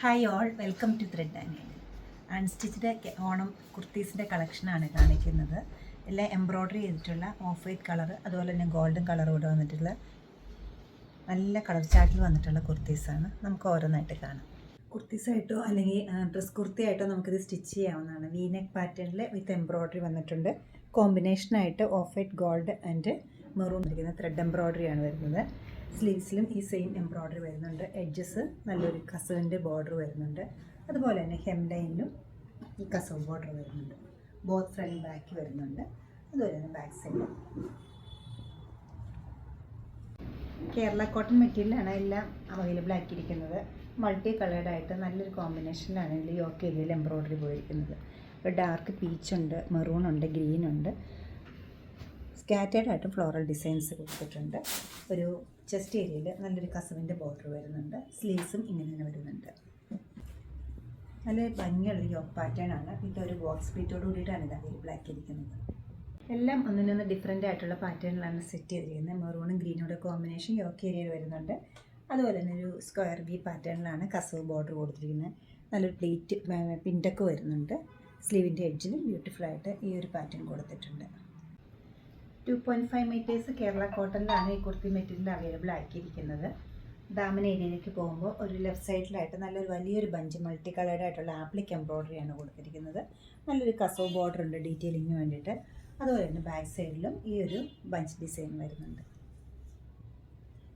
Hi all, welcome to thread and needle. Unstitched Onam കുർത്തീസിൻ്റെ കളക്ഷനാണ് കാണിക്കുന്നത്. എല്ലാം എംബ്രോയ്ഡറി ചെയ്തിട്ടുള്ള ഓഫ് വൈറ്റ് കളർ, അതുപോലെ തന്നെ ഗോൾഡൻ കളർ കൂടെ വന്നിട്ടുള്ള നല്ല കളർ ചാർട്ടിൽ വന്നിട്ടുള്ള കുർത്തീസാണ്. നമുക്ക് ഓരോന്നായിട്ട് കാണാം. കുർത്തീസായിട്ടോ അല്ലെങ്കിൽ ഡ്രസ് കുർത്തിയായിട്ടോ നമുക്കിത് സ്റ്റിച്ച് ചെയ്യാവുന്നതാണ്. വീനെക്ക് പാറ്റേണിൽ വിത്ത് എംബ്രോയ്ഡറി വന്നിട്ടുണ്ട്. കോമ്പിനേഷനായിട്ട് off white gold and maroon ഇരിക്കുന്ന ത്രെഡ് എംബ്രോയ്ഡറിയാണ് വരുന്നത്. സ്ലീവ്സിലും ഈ സെയിം എംബ്രോയ്ഡറി വരുന്നുണ്ട്. എഡ്ജസ് നല്ലൊരു കസവിൻ്റെ ബോർഡർ വരുന്നുണ്ട്. അതുപോലെ തന്നെ ഹെം ലൈനിലും ഈ കസവ് ബോർഡർ വരുന്നുണ്ട്. ബോത്ത് ഫ്രണ്ട് ബാക്ക് വരുന്നുണ്ട്. അതുപോലെ തന്നെ ബാക്ക് സൈഡ് കേരള കോട്ടൺ മെറ്റീരിയലാണ് എല്ലാം അവൈലബിൾ ആക്കിയിരിക്കുന്നത്. മൾട്ടി കളേർഡായിട്ട് നല്ലൊരു കോമ്പിനേഷനിലാണ് ഇതിൽ യോക്ക് ഏരിയയിൽ എംബ്രോയ്ഡറി പോയിരിക്കുന്നത്. ഒരു ഡാർക്ക് പീച്ചുണ്ട്, മെറൂണുണ്ട്, ഗ്രീനുണ്ട്. സ്കാറ്റേഡ് ആയിട്ട് ഫ്ലോറൽ ഡിസൈൻസ് കൊടുത്തിട്ടുണ്ട്. ഒരു ചെസ്റ്റ് ഏരിയയിൽ നല്ലൊരു കസവിൻ്റെ ബോർഡർ വരുന്നുണ്ട്. സ്ലീവ്സും ഇങ്ങനെ തന്നെ വരുന്നുണ്ട്. നല്ല ഭംഗിയുള്ളൊരു യോക്ക് പാറ്റേൺ ആണ്. ഇതൊരു ബോക്സ് പ്ലീറ്റോട് കൂടിയിട്ടാണ് ഇത് അവൈലബിൾ ആക്കിയിരിക്കുന്നത്. എല്ലാം ഒന്നിനൊന്ന് ഡിഫറെൻ്റ് ആയിട്ടുള്ള പാറ്റേണിലാണ് സെറ്റ് ചെയ്തിരിക്കുന്നത്. മെറൂണും ഗ്രീനോടെ കോമ്പിനേഷൻ യോക്ക് ഏരിയയിൽ വരുന്നുണ്ട്. അതുപോലെ തന്നെ ഒരു സ്ക്വയർ വി പാറ്റേണിലാണ് കസവ് ബോർഡർ കൊടുത്തിരിക്കുന്നത്. നല്ലൊരു പ്ലീറ്റ് പിൻറ്റക്ക് വരുന്നുണ്ട്. സ്ലീവിൻ്റെ എഡ്ജിലും ബ്യൂട്ടിഫുള്ളായിട്ട് ഈ ഒരു പാറ്റേൺ കൊടുത്തിട്ടുണ്ട്. 2.5 മീറ്റേഴ്സ് കേരള കോട്ടണിലാണ് ഈ കുർത്തി മെറ്റീരിയൽ അവൈലബിൾ ആക്കിയിരിക്കുന്നത്. ദാമൻ ഏരിയയിലേക്ക് പോകുമ്പോൾ ഒരു ലെഫ്റ്റ് സൈഡിലായിട്ട് നല്ലൊരു വലിയൊരു ബഞ്ച് മൾട്ടി കളേർഡ് ആയിട്ടുള്ള ആപ്ലിക് എംബ്രോയ്ഡറിയാണ് കൊടുത്തിരിക്കുന്നത്. നല്ലൊരു കസവ് ബോർഡർ ഉണ്ട് ഡീറ്റെയിലിങ്ങിന് വേണ്ടിയിട്ട്. അതുപോലെ തന്നെ ബാക്ക് സൈഡിലും ഈ ഒരു ബഞ്ച് ഡിസൈൻ വരുന്നുണ്ട്.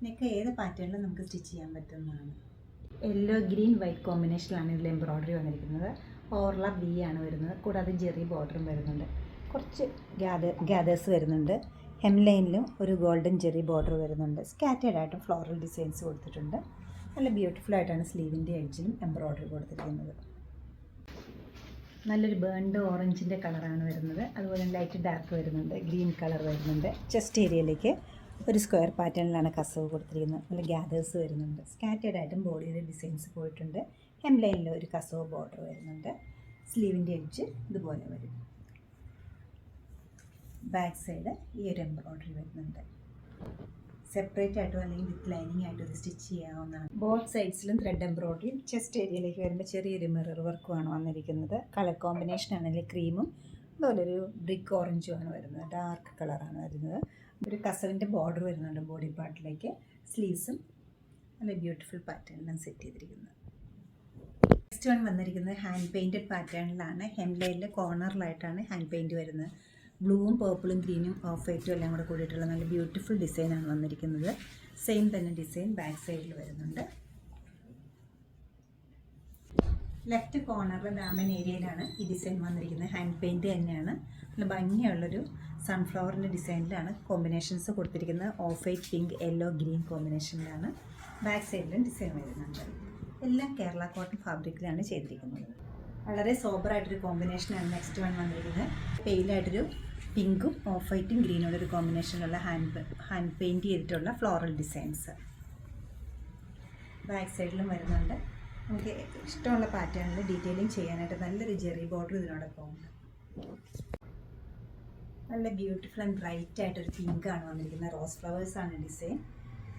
നെക്ക് ഏത് പാറ്റേണിലും നമുക്ക് സ്റ്റിച്ച് ചെയ്യാൻ പറ്റുന്നതാണ്. യെല്ലോ ഗ്രീൻ വൈറ്റ് കോമ്പിനേഷനിലാണ് ഇതിൽ എംബ്രോയ്ഡറി വന്നിരിക്കുന്നത്. ഓവർലാപ്പ് വി ആണ് വരുന്നത്. കൂടാതെ ജെറി ബോർഡറും വരുന്നുണ്ട്. കുറച്ച് ഗ്യാദേഴ്സ് വരുന്നുണ്ട്. ഹെം ലൈനിലും ഒരു ഗോൾഡൻ ജെറി ബോർഡർ വരുന്നുണ്ട്. സ്കാറ്റേഡ് ആയിട്ട് ഫ്ലോറൽ ഡിസൈൻസ് കൊടുത്തിട്ടുണ്ട്. നല്ല ബ്യൂട്ടിഫുൾ ആയിട്ടാണ് സ്ലീവിൻ്റെ എഡ്ജിലും എംബ്രോയ്ഡറി കൊടുത്തിരിക്കുന്നത്. നല്ലൊരു ബേൺഡ് ഓറഞ്ചിൻ്റെ കളറാണ് വരുന്നത്. അതുപോലെ ലൈറ്റ് ഡാർക്ക് വരുന്നുണ്ട്, ഗ്രീൻ കളർ വരുന്നുണ്ട്. ചെസ്റ്റ് ഏരിയയിലേക്ക് ഒരു സ്ക്വയർ പാറ്റേണിലാണ് കസവ് കൊടുത്തിരിക്കുന്നത്. നല്ല ഗ്യാദേഴ്സ് വരുന്നുണ്ട്. സ്കാറ്റേഡ് ആയിട്ടും ബോഡിയുടെ ഡിസൈൻസ് പോയിട്ടുണ്ട്. ഹെം ലൈനിൽ ഒരു കസവ് ബോർഡർ വരുന്നുണ്ട്. സ്ലീവിൻ്റെ എഡ്ജ് ഇതുപോലെ വരും. ബാക്ക് സൈഡ് ഈ ഒരു എംബ്രോയ്ഡറി വരുന്നുണ്ട്. സെപ്പറേറ്റ് ആയിട്ടോ അല്ലെങ്കിൽ വിത്ത് ലൈനിങ് ആയിട്ടോ ഇത് സ്റ്റിച്ച് ചെയ്യാവുന്നതാണ്. ബോത്ത് സൈഡ്സിലും ത്രെഡ് എംബ്രോയ്ഡറിയും ചെസ്റ്റ് ഏരിയയിലേക്ക് വരുമ്പോൾ ചെറിയൊരു മിറർ വർക്കുമാണ് വന്നിരിക്കുന്നത്. കളർ കോമ്പിനേഷൻ ആണെങ്കിൽ ക്രീമും അതുപോലെ ഒരു ബ്രിക്ക് ഓറഞ്ചും ആണ് വരുന്നത്. ഡാർക്ക് കളറാണ് വരുന്നത്. ഒരു കസവിൻ്റെ ബോർഡർ വരുന്നുണ്ട് ബോഡി പാർട്ടിലേക്ക്. സ്ലീവ്സും നല്ല ബ്യൂട്ടിഫുൾ പാറ്റേണിലാണ് സെറ്റ് ചെയ്തിരിക്കുന്നത്. നെക്സ്റ്റ് വൺ വന്നിരിക്കുന്നത് ഹാൻഡ് പെയിൻറ്റഡ് പാറ്റേണിലാണ്. ഹെം ലൈനിൽ കോർണറിലായിട്ടാണ് ഹാൻഡ് പെയിൻറ്റ് വരുന്നത്. ബ്ലൂവും പേർപ്പിളും ഗ്രീനും ഓഫ് വൈറ്റും എല്ലാം കൂടെ കൂടിയിട്ടുള്ള നല്ല ബ്യൂട്ടിഫുൾ ഡിസൈനാണ് വന്നിരിക്കുന്നത്. സെയിം തന്നെ ഡിസൈൻ ബാക്ക് സൈഡിൽ വരുന്നുണ്ട്. ലെഫ്റ്റ് കോർണറിൽ ദാമൻ ഏരിയയിലാണ് ഈ ഡിസൈൻ വന്നിരിക്കുന്നത്. ഹാൻഡ് പെയിൻറ്റ് തന്നെയാണ്. നല്ല ഭംഗിയുള്ളൊരു സൺഫ്ലവറിൻ്റെ ഡിസൈനിലാണ് കോമ്പിനേഷൻസ് കൊടുത്തിരിക്കുന്നത്. Off white, pink, yellow, green കോമ്പിനേഷനിലാണ് ബാക്ക് സൈഡിലും ഡിസൈൻ വരുന്നുണ്ട്. എല്ലാം കേരള കോട്ടൺ ഫാബ്രിക്കിലാണ് ചെയ്തിരിക്കുന്നത്. വളരെ സോബറായിട്ടൊരു കോമ്പിനേഷനാണ് നെക്സ്റ്റ് വൺ വന്നിരിക്കുന്നത്. പെയിലായിട്ടൊരു പിങ്കും ഓഫ് വൈറ്റും ഗ്രീനോടെ ഒരു കോമ്പിനേഷനുള്ള ഹാൻഡ് പെയിൻറ്റ് ചെയ്തിട്ടുള്ള ഫ്ലോറൽ ഡിസൈൻസ് ബാക്ക് സൈഡിലും വരുന്നുണ്ട്. നമുക്ക് ഇഷ്ടമുള്ള പാറ്റേണിൽ ഡീറ്റെയിലിംഗ് ചെയ്യാനായിട്ട് നല്ലൊരു ജെറി ബോർഡർ ഇതിനോടൊപ്പം ഉണ്ട്. നല്ല ബ്യൂട്ടിഫുൾ ആൻഡ് ബ്രൈറ്റ് ആയിട്ടൊരു പിങ്കാണ് വന്നിരിക്കുന്നത്. റോസ് ഫ്ലവേഴ്സാണ് ഡിസൈൻ.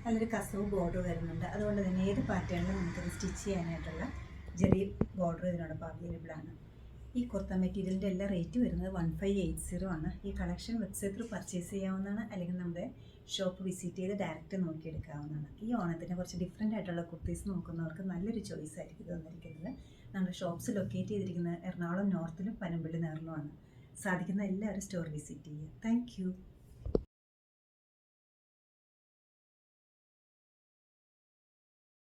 നല്ലൊരു കസവ് ബോർഡർ വരുന്നുണ്ട്. അതുകൊണ്ട് തന്നെ ഏത് പാറ്റേണിലും നമുക്കത് സ്റ്റിച്ച് ചെയ്യാനായിട്ടുള്ള ജെറി ബോർഡർ ഇതിനോടൊപ്പം അവൈലബിൾ ആണ്. ഈ കുർത്ത മെറ്റീരിയലിൻ്റെ എല്ലാ റേറ്റ് വരുന്നത് 1580 ആണ്. ഈ കളക്ഷൻ വെബ്സൈറ്റ് ത്രൂ പർച്ചേസ് ചെയ്യാവുന്നതാണ്, അല്ലെങ്കിൽ നമ്മുടെ ഷോപ്പ് വിസിറ്റ് ചെയ്ത് ഡയറക്റ്റ് നോക്കിയെടുക്കാവുന്നതാണ്. ഈ ഓണത്തിന് കുറച്ച് ഡിഫറെൻ്റ് ആയിട്ടുള്ള കുർത്തീസ് നോക്കുന്നവർക്ക് നല്ലൊരു ചോയ്സ് ആയിരിക്കും ഇത് തന്നിരിക്കുന്നത്. നമ്മുടെ ഷോപ്സ് ലൊക്കേറ്റ് ചെയ്തിരിക്കുന്നത് എറണാകുളം നോർത്തിലും പനമ്പള്ളി നേറിലുമാണ്. സാധിക്കുന്ന എല്ലാവരും സ്റ്റോർ വിസിറ്റ് ചെയ്യുക. താങ്ക്